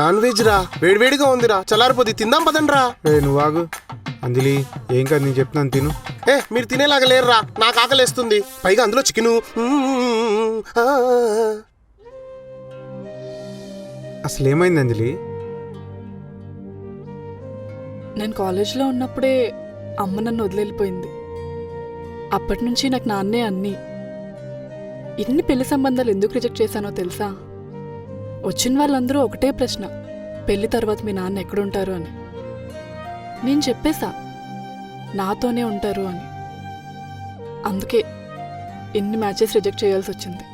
నాన్ వెజ్ రా, వేడివేడిగా ఉందిరా, చల్లారిపోది, తిందాం పదండ్రా. నువ్వు ఆగు. అంజలి, ఏం కాదు, నేను చెప్తున్నాను తిను. మీరు తినేలాగా లేరురా, నాకు ఆకలేస్తుంది. పైగా అందులో చికెను. అసలు ఏమైంది అంజలి? నేను కాలేజ్లో ఉన్నప్పుడే అమ్మ నన్ను వదిలేళ్ళిపోయింది. అప్పటి నుంచి నాకు నాన్నే అన్నీ. ఇన్ని పెళ్లి సంబంధాలు ఎందుకు రిజెక్ట్ చేశానో తెలుసా? వచ్చిన వాళ్ళందరూ ఒకటే ప్రశ్న, పెళ్లి తర్వాత మీ నాన్న ఎక్కడుంటారు అని. నేను చెప్పేశా, నాతోనే ఉంటారు అని. అందుకే ఎన్ని మ్యాచెస్ రిజెక్ట్ చేయాల్సి వచ్చింది.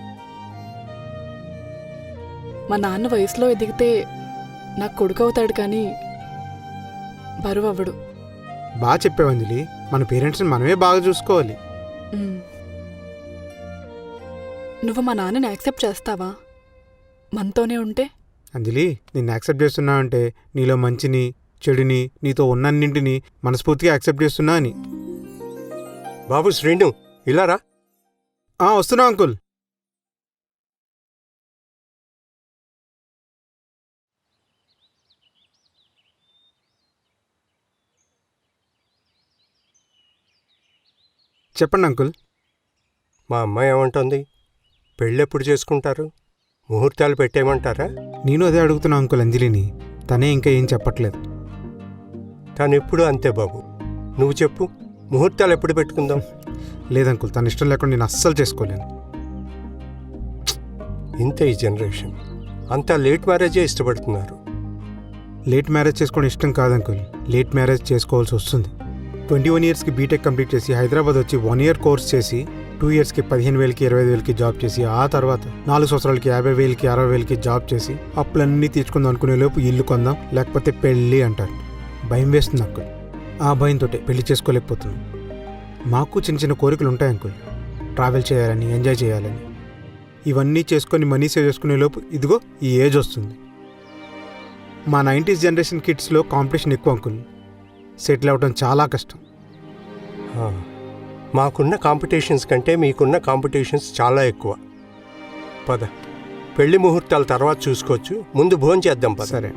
మా నాన్న వయసులో ఎదిగితే నాకు కొడుకు అవుతాడు, కానీ బరువు అవ్వడు. బాగా చెప్పావు అంజలి, మన పేరెంట్స్ని మనమే బాగా చూసుకోవాలి. నువ్వు మా నాన్నని యాక్సెప్ట్ చేస్తావా మనతోనే ఉంటే? అంజలి, నిన్ను యాక్సెప్ట్ చేస్తున్నా అంటే నీలో మంచిని చెడుని నీతో ఉన్నన్నింటినీ మనస్ఫూర్తిగా యాక్సెప్ట్ చేస్తున్నా అని. బాబు శ్రీను, ఇలా రా. వస్తున్నా అంకుల్. చెప్పండి అంకుల్. మా అమ్మాయి ఏమంటుంది? పెళ్ళెప్పుడు చేసుకుంటారు? ముహూర్తాలు పెట్టేయమంటారా? నేను అదే అడుగుతున్నా అంకుల్ అంజలిని. తనే ఇంకా ఏం చెప్పట్లేదు. తను ఎప్పుడు అంతే బాబు. నువ్వు చెప్పు, ముహూర్తాలు ఎప్పుడు పెట్టుకుందాం? లేదంకుల్, తన ఇష్టం లేకుండా నేను అస్సలు చేసుకోలేను. ఇంతే ఈ జనరేషన్, అంతా లేట్ మ్యారేజే ఇష్టపడుతున్నారు. లేట్ మ్యారేజ్ చేసుకోవడం ఇష్టం కాదంకుల్, లేట్ మ్యారేజ్ చేసుకోవాల్సి వస్తుంది. 21 ఇయర్స్కి బీటెక్ కంప్లీట్ చేసి హైదరాబాద్ వచ్చి 1 ఇయర్ కోర్స్ చేసి 2 ఇయర్స్కి 15,000కి 25,000కి జాబ్ చేసి ఆ తర్వాత 4 సంవత్సరాలకి 50,000కి 60,000కి జాబ్ చేసి అప్పులన్నీ తీర్చుకుందాం అనుకునే లోపు ఇల్లు కొందాం లేకపోతే పెళ్ళి అంటారు. భయం వేస్తుంది అంకుల్. ఆ భయంతో పెళ్లి చేసుకోలేకపోతున్నాం. మాకు చిన్న చిన్న కోరికలు ఉంటాయి అంకుల్, ట్రావెల్ చేయాలని, ఎంజాయ్ చేయాలని. ఇవన్నీ చేసుకొని మనీ సేవ్ చేసుకునే లోపు ఇదిగో ఈ ఏజ్ వస్తుంది. మా 90s జనరేషన్ కిడ్స్లో కాంపిటీషన్ ఎక్కువ అంకుల్. సెటిల్ అవ్వడం చాలా కష్టం. మాకున్న కాంపిటీషన్స్ కంటే మీకున్న కాంపిటీషన్స్ చాలా ఎక్కువ. పద, పెళ్లి ముహూర్తాల తర్వాత చూసుకోవచ్చు, ముందు భోజనం చేద్దాం. పద. సరే.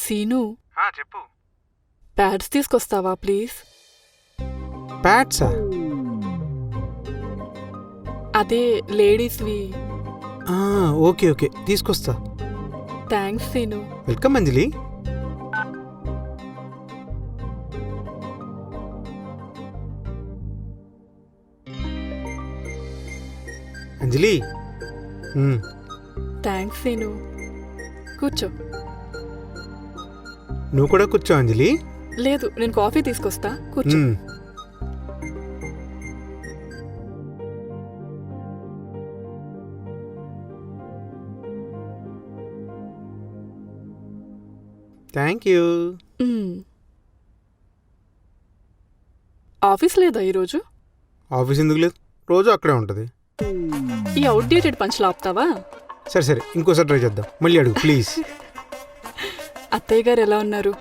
సీను, చెప్పు. ప్యాడ్స్ తీసుకొస్తావా ప్లీజ్? ప్యాట్సా? అదే లేడీస్వి. ఆ, ఓకే ఓకే తీసుకొస్తా. Thanks Seenu. Welcome Anjali. Anjali. Thanks Seenu. కూర్చో. నువ్వు కూడా కూర్చో అంజలి. లేదు, నేను కాఫీ తీసుకొస్తా, కూర్చో. Thank you. ఆఫీస్ లేదా ఈరోజు? ఆఫీస్ ఎందుకు లేదు, రోజు అక్కడే ఉంటుంది. ఈ అవుట్డేటెడ్ పంచులు ఆపుతావా? సరే సరే, ఇంకోసారి ట్రై చేద్దాం. మళ్ళీ అడుగు ప్లీజ్. అత్తయ్య గారు ఎలా ఉన్నారు?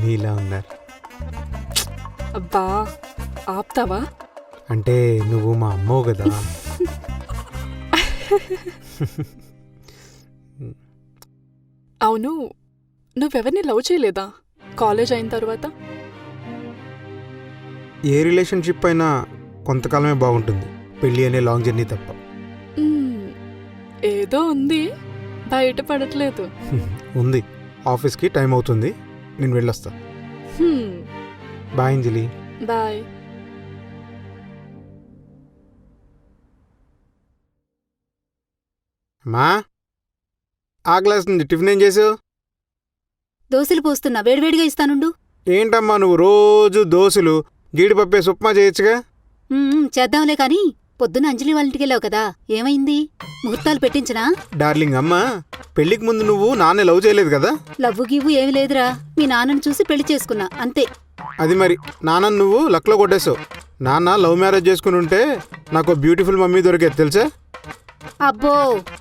నీలా ఉన్నారు. అబ్బా, ఆపుతావా? అంటే నువ్వు మా అమ్మవు కదా. అవును, నువ్వెవరిని లవ్ చేయలేదా కాలేజ్ అయిన తర్వాత? ఏ రిలేషన్షిప్ అయినా కొంతకాలమే బాగుంటుంది, పెళ్ళి అనే లాంగ్ జర్నీ తప్ప. ఏదో ఉంది, బయటపడట్లేదు. ఉంది. ఆఫీస్కి టైం అవుతుంది, నేను వెళ్ళొస్తా. బాయ్ అంజలి. బాయ్. అమ్మా, ఆ గ్లాస్ నుంచి టిఫిన్ ఏం చేసావు? దోశలు పోస్తున్నా, వేడివేడిగా ఇస్తానుండు. ఏంటమ్మా నువ్వు రోజు దోశలు, జీడిపప్పే ఉప్మా చేయొచ్చుగా. చేద్దాంలే కాని పొద్దున్న అంజలి వాళ్ళ ఇంటికి వెళ్ళావు కదా, ఏమైంది? ముహూర్తాలు పెట్టించినా? డార్లింగ్ అమ్మా, పెళ్లికి ముందు నువ్వు నాన్నే లవ్ చేయలేదు కదా. లవ్వు గివ్వు ఏమి లేదురా, మీ నాన్నని చూసి పెళ్లి చేసుకున్నా అంతే. అది మరి నాన్న నువ్వు లక్లో కొట్టేశావు. నాన్న లవ్ మ్యారేజ్ చేసుకుని ఉంటే నాకు బ్యూటిఫుల్ మమ్మీ దొరికేది తెలుసా. అబ్బో,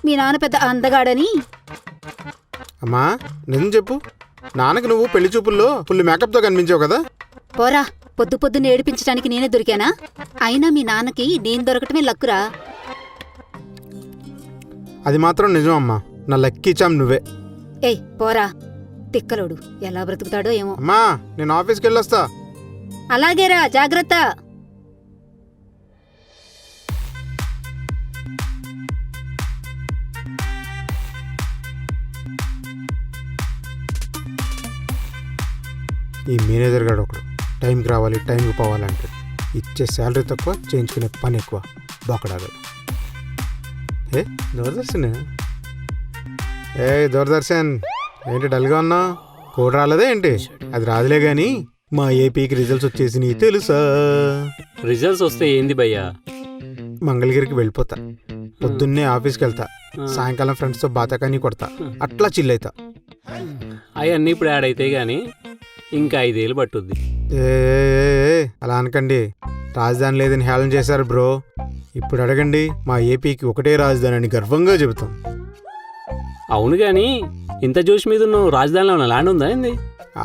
మీ నాన్న పెద్ద అందగాడని. అమ్మా నిజం చెప్పు, నాన్నకి నువ్వు పెళ్లి చూపుల్లో ఫుల్ మేకప్తో కనిపించావు కదా. పోరా, పొద్దు పొద్దున్న ఏడిపించడానికి నేనే దొరికానా? అయినా మీ నాన్నకి నేను దొరకటమే లక్కురా. అది మాత్రం నిజం అమ్మా, నా లక్కీ చామ్ నువ్వే. ఏయ్ పోరా, తిక్కలోడు ఎలా బ్రతుకుతాడో ఏమో. అమ్మా నేను ఆఫీస్కి వెళ్ళొస్తా. అలాగేరా, జాగ్రత్త. ఈ మేనేజర్ గారు ఒకడు టైంకి రావాలి, టైంకి పోవాలంటే ఇచ్చే శాలరీ తక్కువ, చేయించుకునే పని ఎక్కువ. బొక్కడాగడు. ఏ దూరదర్శన్, దూరదర్శన్ ఏంటి డల్గా ఉన్నా? కోడ్ రాలేదా ఏంటి? అది రాదులే గాని మా ఏపీకి రిజల్ట్స్ వచ్చేసినాయి తెలుసా. రిజల్ట్స్ వస్తే ఏంది భయ్యా? మంగళగిరికి వెళ్ళిపోతా, పొద్దున్నే ఆఫీస్కి వెళ్తా, సాయంకాలం ఫ్రెండ్స్తో బాతాకాని కొడతా, అట్లా చిల్ అవుతా. అవన్నీ ఇప్పుడు యాడ్ అయితే గానీ ఇంకా 5 ఏళ్ళు పట్టుద్ది. అలా అనకండి, రాజధాని లేదని హేళన చేశారు బ్రో. ఇప్పుడు అడగండి, మా ఏపీకి ఒకటే రాజధాని అని గర్వంగా చెబుతాం. అవును గాని ఇంత జోష్ మీద నువ్వు రాజధానిలో ఉన్న ల్యాండ్ ఉందా ఏంది?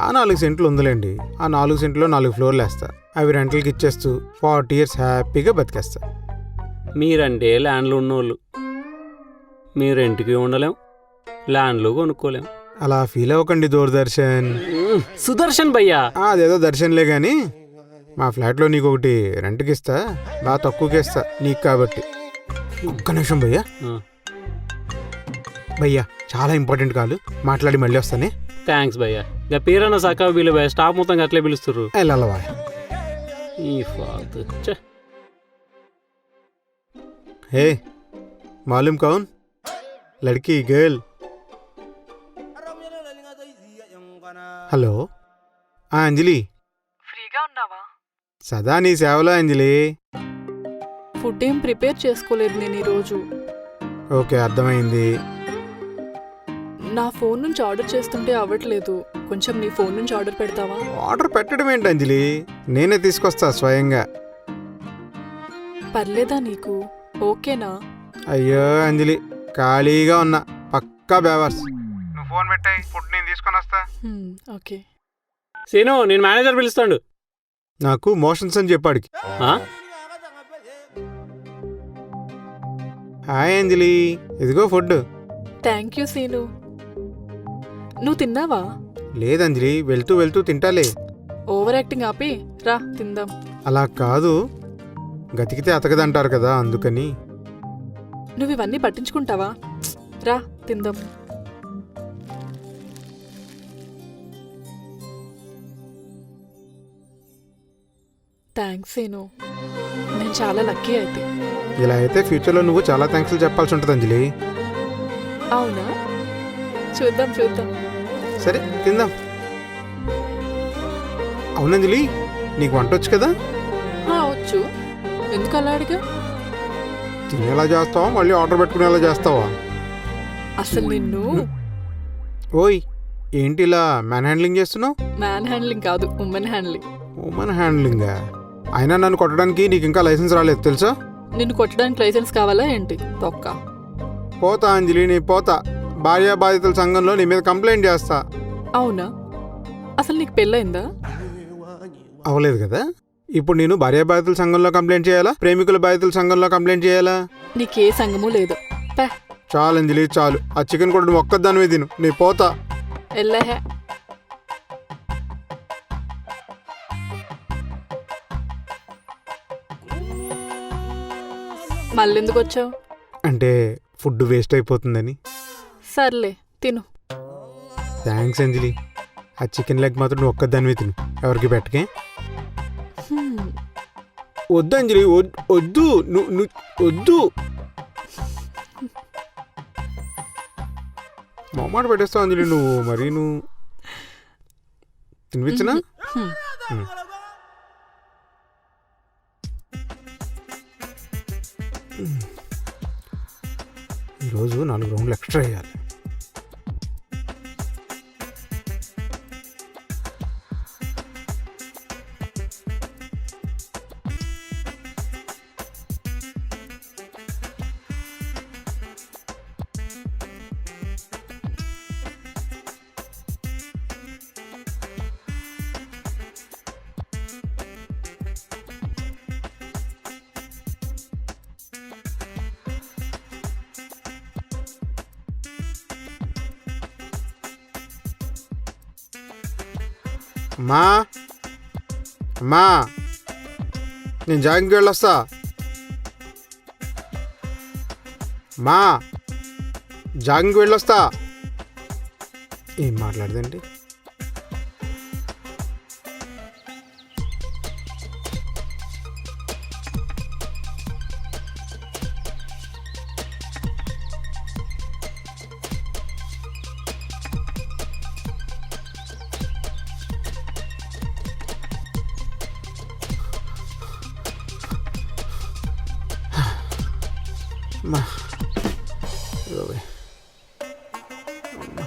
ఆ 4 సెంట్లు ఉందిలేండి. ఆ 4 సెంట్లో 4 ఫ్లోర్లు వేస్తా, అవి రెంట్లకి ఇచ్చేస్తూ 40 years హ్యాపీగా బతికేస్తా. మీరంటే ల్యాండ్లు ఉన్నోళ్ళు, మీరు రెంట్కి ఉండలేం, ల్యాండ్లు కొనుక్కోలేం. అలా ఫీల్ అవ్వకండి దూరదర్శన్. సుదర్శన్ భయ్యా. అదేదో దర్శన్లే గాని మా ఫ్లాట్లో నీకు ఒకటి రెంట్కి ఇస్తా, బాగా తక్కువకి ఇస్తా నీకు కాబట్టి. ఒక్క నిమిషం భయ్యా. భయ్యా చాలా ఇంపార్టెంట్ కాలు, మాట్లాడి మళ్ళీ వస్తానే. థ్యాంక్స్ భయ్యా. ఇక పేరన్న సకా వీళ్ళు భయ్యా, స్టాఫ్ మొత్తం అట్లే పిలుస్తుర్రు. వెళ్ళవా ఈ ఫాల్తు ఛే. హే మాలూమ్ కౌన్ లడ్కీ గర్ల్. హలో అంజలి, ఫ్రీగా ఉన్నావా? సదా నీ సేవలో అంజలి. ఫుడ్ ఏం ప్రిపేర్ చేసుకోలేదు నేను ఈరోజు. ఓకే అర్థమైంది. నా ఫోన్ నుంచి ఆర్డర్ చేస్తుంటే అవ్వట్లేదు, కొంచెం నీ ఫోన్ నుంచి ఆర్డర్ పెడతావా? ఆర్డర్ పెట్టడం ఏంటి అంజలి, నేనే తీసుకొస్తా స్వయంగా. పర్లేదా నీకు? ఓకేనా? అయ్యో అంజలి, ఖాళీగా ఉన్నా, పక్కా బేవర్స్. నువ్వు ఫోన్ పెట్టాయి, ఫుడ్ నేను తీసుకొని వస్తా. ఓకే. సీను, నేను మేనేజర్ పిలుస్తాడు. నాకు మోషన్స్ అని చెప్పాడికి. హాయ్ అంజలి, ఇదిగో ఫుడ్. Thank you scene. నువ్వు తిన్నావా? లేదంజలి, వెళ్తూ వెళ్తూ తింటాలే. ఓవర్ యాక్టింగ్ ఆపి రా తిందాం. అలా కాదు, గతికితే అతకదంటారు కదా అందుకని. నువ్వు ఇవన్నీ పట్టించుకుంటావా? రా తిందాం. థ్యాంక్స్ సీను, నేను చాలా లక్కీ అయితే. ఇలా అయితే ఫ్యూచర్లో నువ్వు చాలా థ్యాంక్స్లు చెప్పాల్సి ఉంటుంది అంజలి. అవునా? చూద్దాం చూద్దాం. సరే తిందాం. అవునంజలి, నీకు వంట వచ్చు కదా? వచ్చు. ఎందుకు అలా అడిగా? తినేలా చేస్తావా మళ్ళీ ఆర్డర్ పెట్టుకునేలా చేస్తావా? అసలు నిన్ను ఓయ్, ఏంటి ఇలా మ్యాన్ హ్యాండ్లింగ్ చేస్తున్నావు? మ్యాన్ హ్యాండ్లింగ్ కాదు, ఉమెన్ హ్యాండ్లింగ్. ఉమెన్ హ్యాండ్లింగా? అయినా నన్ను కొట్టడానికి నీకు ఇంకా లైసెన్స్ రాలేదు తెలుసా? నిన్ను కొట్టడానికి లైసెన్స్ కావాలా ఏంటి? తొక్క. పోతా అంజలి, నీ పోతా. భార్యా బాధితుల సంఘంలో నీ మీద కంప్లైంట్ చేస్తా. అవునా? అసలు నీకు పెళ్ళైందా? అవ్వలేదు కదా. ఇప్పుడు నేను భార్యా బాధితుల సంఘంలో కంప్లైంట్ చేయాలా, ప్రేమికుల బాధితుల సంఘంలో కంప్లైంట్ చేయాలా? నీకే సంఘము లేదు. పే. చాలు అంజలి చాలు. ఆ చికెన్ కూడా నువ్వు ఒక్కదానివే తిను. నీ పోతా. ఎల్లహే. మళ్ళెందుకు వచ్చావు? అంటే ఫుడ్ వేస్ట్ అయిపోతుందని. సర్లే తిను. థ్యాంక్స్ అంజలి. ఆ చికెన్ లెగ్ మాత్రం నువ్వు ఒక్కదానివే తిను, ఎవరికి పెట్టకే. వద్దు అంజలి, వద్దు. నువ్వు వద్దు. మొమ్మాట పెట్టేస్తావు అంజలి నువ్వు. మరి నువ్వు తినిపించనా? ఈరోజు 4 రౌండ్లు ఎక్స్ట్రా వేయాలి. అమ్మా అమ్మా, నేను జాగింగ్కి వెళ్ళొస్తా. మా జాగింగ్కి వెళ్ళొస్తా. ఏం మాట్లాడదండి? అమ్మా ఇదిగోవే. అమ్మా.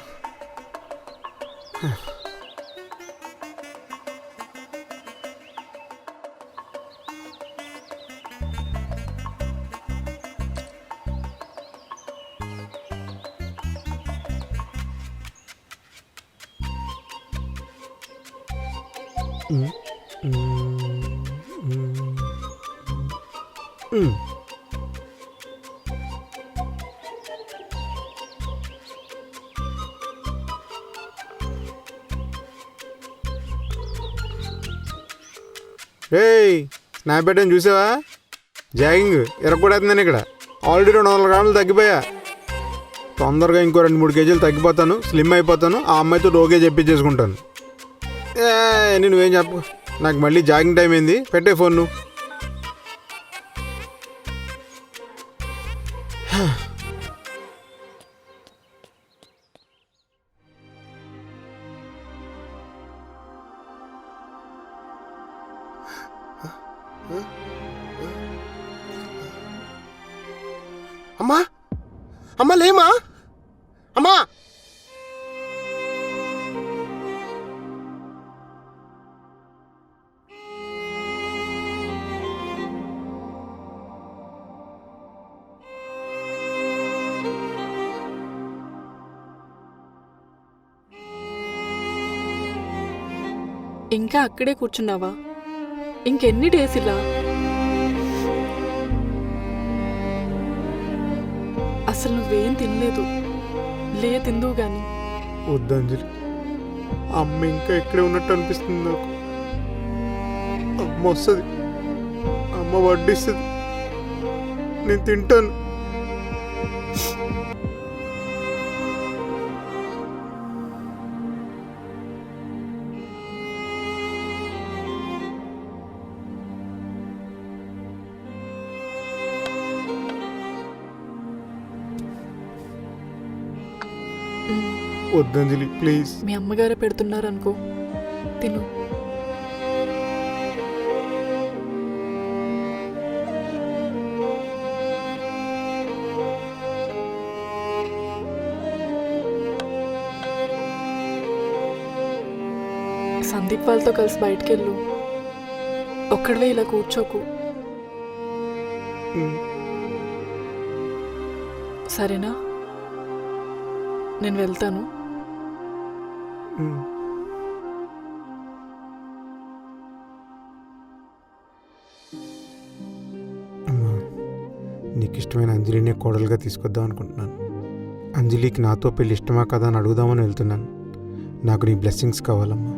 రేయ్, స్నాప్ పెట్టని చూసావా? జాగింగ్ ఎరగకూడదని ఇక్కడ. ఆల్రెడీ 200 గ్రాములు తగ్గిపోయా. తొందరగా ఇంకో 2-3 కేజీలు తగ్గిపోతాను, స్లిమ్ అయిపోతాను. ఆ అమ్మాయితో ఓకే చెప్పించేసుకుంటాను. నువ్వేం చెప్పు. నాకు మళ్ళీ జాగింగ్ టైం అయింది. పెట్టే ఫోన్ నువ్వు. అమ్మా అమ్మా లేమా అమ్మా. ఇంకా అక్కడే కూర్చున్నావా? ఇంకెన్ని డేస్ ఇలా? అసలు నువ్వేం తినలేదు. తిందువు గాని. వద్దంజలి, అమ్మ ఇంకా ఇక్కడే ఉన్నట్టు అనిపిస్తుంది నాకు. అమ్మ వస్తుంది, అమ్మ వడ్డిస్తుంది, నేను తింటాను. వద్దంజలి ప్లీజ్. మీ అమ్మగారే పెడుతున్నారు అనుకో, తిను. సందీప్ వాళ్ళతో కలిసి బయటికి వెళ్ళు, ఒక్కడవే ఇలా కూర్చోకు, సరేనా? నేను వెళ్తాను. అమ్మా, నీకు ఇష్టమైన అంజలినే కోడలుగా తీసుకొద్దాం అనుకుంటున్నాను. అంజలికి నాతో పెళ్ళి ఇష్టమా కదా అని అడుగుదామని వెళ్తున్నాను. నాకు నీ బ్లెస్సింగ్స్ కావాలమ్మా.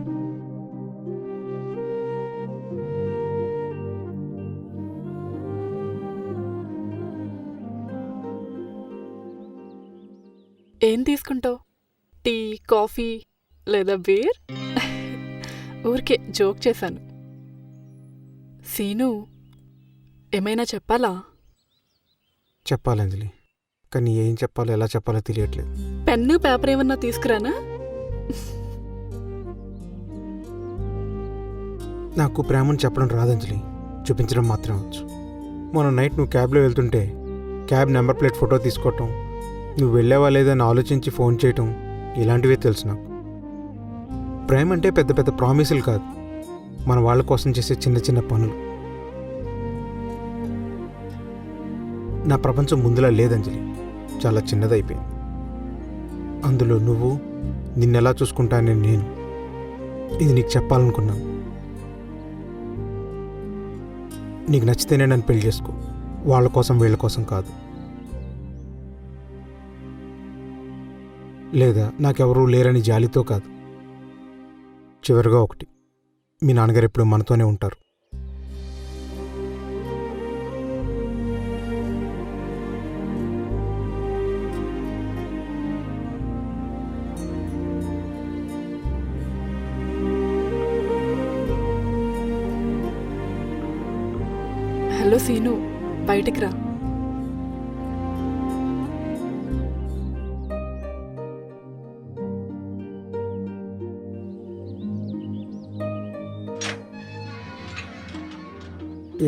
ఏం తీసుకుంటావు? టీ, కాఫీ లేదా బీర్? ఊరికే జోక్ చేశాను. సీను, ఏమైనా చెప్పాలా? చెప్పాలి అంజలి, కానీ ఏం చెప్పాలో ఎలా చెప్పాలో తెలియట్లేదు. పెన్ను పేపర్ ఏమన్నా తీసుకురానా? నాకు ప్రేమను చెప్పడం రాదు అంజలి, చూపించడం మాత్రం వచ్చు. మొన్న నైట్ నువ్వు క్యాబ్లో వెళ్తుంటే క్యాబ్ నెంబర్ ప్లేట్ ఫోటో తీసుకోవటం, నువ్వు వెళ్ళావా లేదని ఆలోచించి ఫోన్ చేయటం, ఇలాంటివే తెలుసు నాకు. ప్రేమ అంటే పెద్ద పెద్ద ప్రామిసులు కాదు, మన వాళ్ళ కోసం చేసే చిన్న చిన్న పనులు. నా ప్రపంచం ముందులా లేదంజలి, చాలా చిన్నదైపోయింది. అందులో నువ్వు, నిన్నెలా చూసుకుంటానని నేను. ఇది నీకు చెప్పాలనుకున్నాను. నీకు నచ్చితేనే నన్ను పెళ్లి చేసుకో, వాళ్ళ కోసం వీళ్ళ కోసం కాదు. లేదా నాకెవరూ లేరని జాలితో కాదు. చివరిగా ఒకటి, మీ నాన్నగారు ఎప్పుడు మనతోనే ఉంటారు. హలో సీను, బయటికి రా.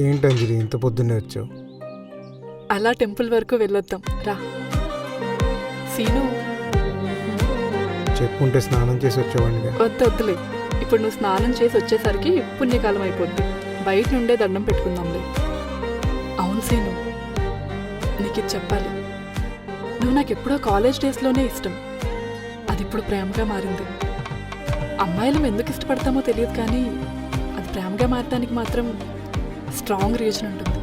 ఏంటి అంజలి ఇంత పొద్దున్నే వచ్చావు? అలా టెంపుల్ వరకు వెళ్ళొద్దాం రా. సీను, చెప్పుంటే స్నానం చేసి వచ్చేవాడిగా. వద్దులే, ఇప్పుడు నువ్వు స్నానం చేసి వచ్చేసరికి పుణ్యకాలం అయిపోద్ది. బయట నుండే దండం పెట్టుకుందాంలే. అవును సీను, నీకు ఇది చెప్పాలి. నువ్వు నాకు ఎప్పుడో కాలేజ్ డేస్లోనే ఇష్టం, అది ఇప్పుడు ప్రేమగా మారింది. అమ్మాయిలు ఎందుకు ఇష్టపడతామో తెలియదు, కానీ అది ప్రేమగా మారడానికి మాత్రం స్ట్రాంగ్ రీజన్ ఉంటుంది.